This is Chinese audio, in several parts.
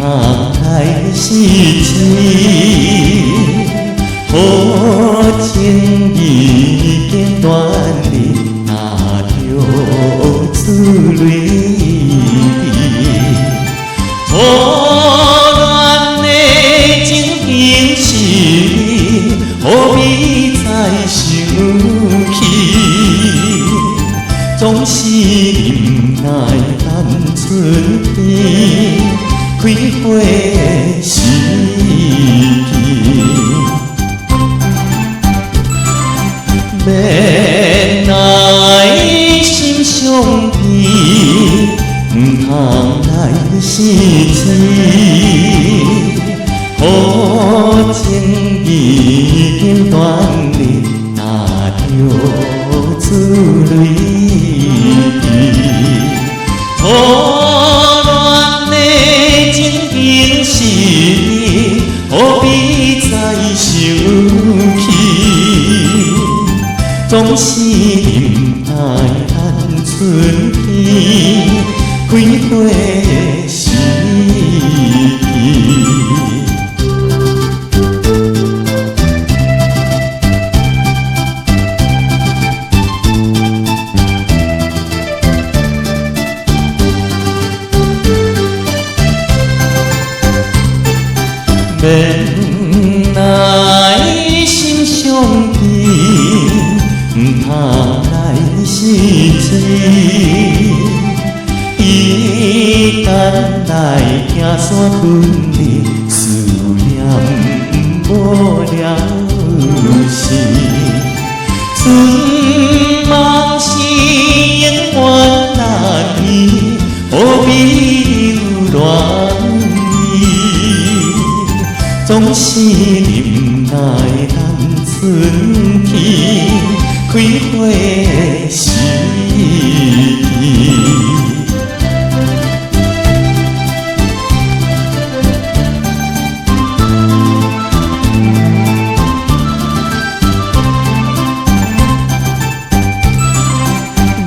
来是情，好情已经断裂，哪着滋泪滴。初恋的情形是你，何必再想起？总是忍耐单纯天，开花的时机。免来心伤悲，不通来是情，好情已经断裂，哪着滋泪滴。初恋的情形是你，何必再想起？总是忍耐单纯天，开花的时机。免来心伤悲，不通来是情。伊等来行山分离，思念无了时。春梦是永远难圆，何必留恋意？总是忍耐单纯天，开花的时机。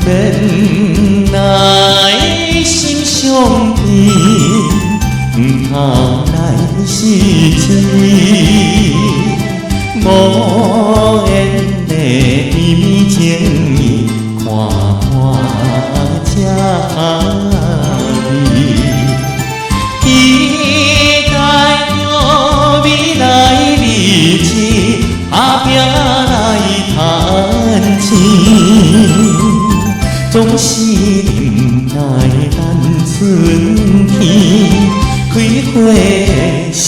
免来心伤悲，不通来是情，无言的绵绵情意，看看这美。期待着未来日子，打拼来谈情。总是忍耐单纯天，开花的时